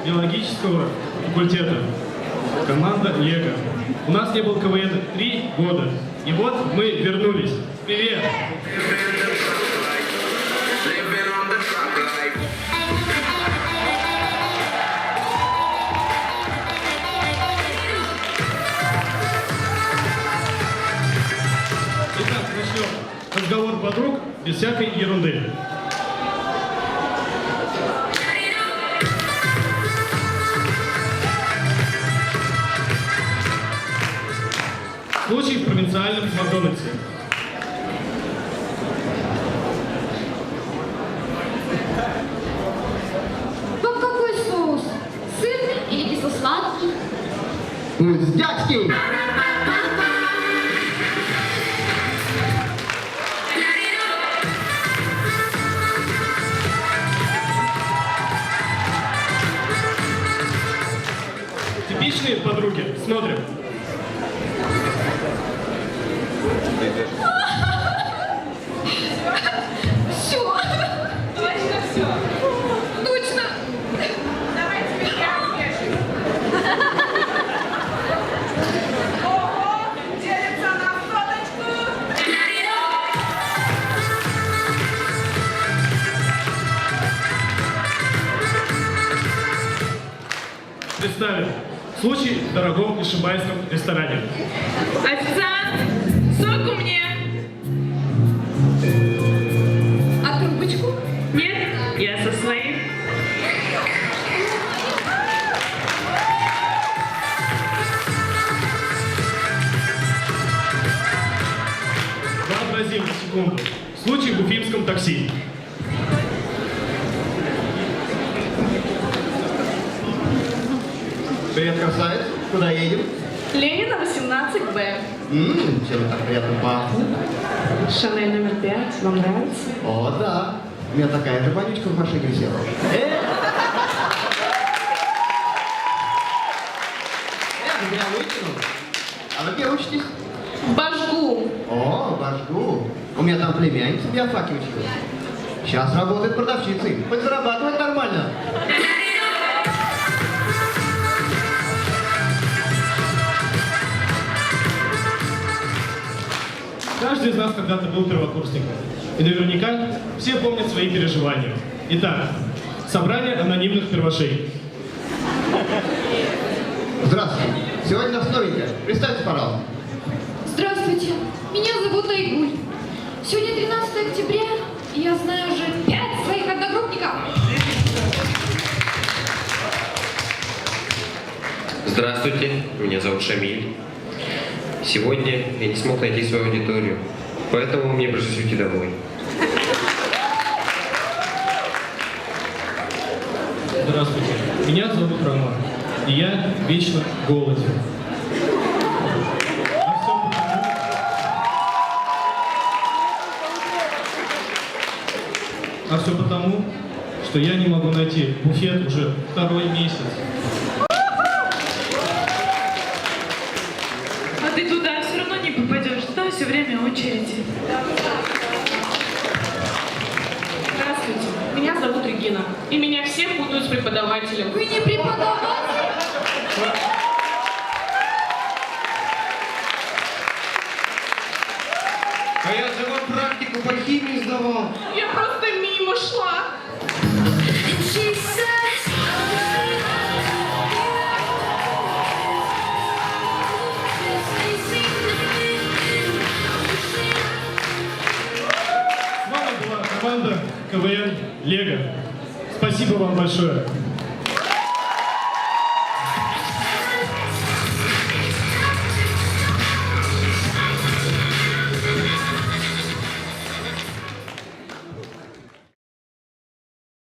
биологического факультета. Команда Лего. У нас не был КВН 3 года. И вот мы вернулись. Привет! Итак, начнем. Разговор подруг без всякой ерунды. Случай в провинциальном Макдональдсе. Вам какой соус? Сырный или кисло-сладкий? Пуздячки! Типичные подруги. Смотрим. Все. Точно все. Точно. Давайте меня объешем. Ого, делится на соточку. Представим. Случай в дорогом ишимбайском ресторане. Официант, соку мне. А трубочку? Нет, я со своим. Вообразим на секунду. Случай в уфимском такси. Привет, красавец. Куда едем? Ленина, 18Б. Чем так приятно пахнет? Шанель номер 5. Вам нравится? О, да. У меня такая же вонючка в машине висела. Меня вытянул. А вы где учитесь? Башгу. О, башку. У меня там племянница биофаки училась. Сейчас работает продавщицей. Хоть зарабатывать нормально. Каждый из нас когда-то был первокурсником. И наверняка все помнят свои переживания. Итак, собрание анонимных первошей. Здравствуйте. Сегодня нас новенькая. Представьте, пожалуйста. Здравствуйте. Меня зовут Айгуль. Сегодня 13 октября, и я знаю уже 5 своих одногруппников. Здравствуйте, меня зовут Шамиль. Сегодня я не смог найти свою аудиторию, поэтому мне пришлось уйти домой. Здравствуйте. Меня зовут Роман. И я вечно голоден. А все потому, что я не могу найти буфет уже 2-й месяц. А ты туда все равно не попадешь. Там все время очереди. Здравствуйте. Меня зовут Регина. И меня все путают с преподавателем. Вы не преподаватель? А я же вам практику по химии сдавал. Я просто мимо шла. С вами была команда КВН Лего. Спасибо вам большое.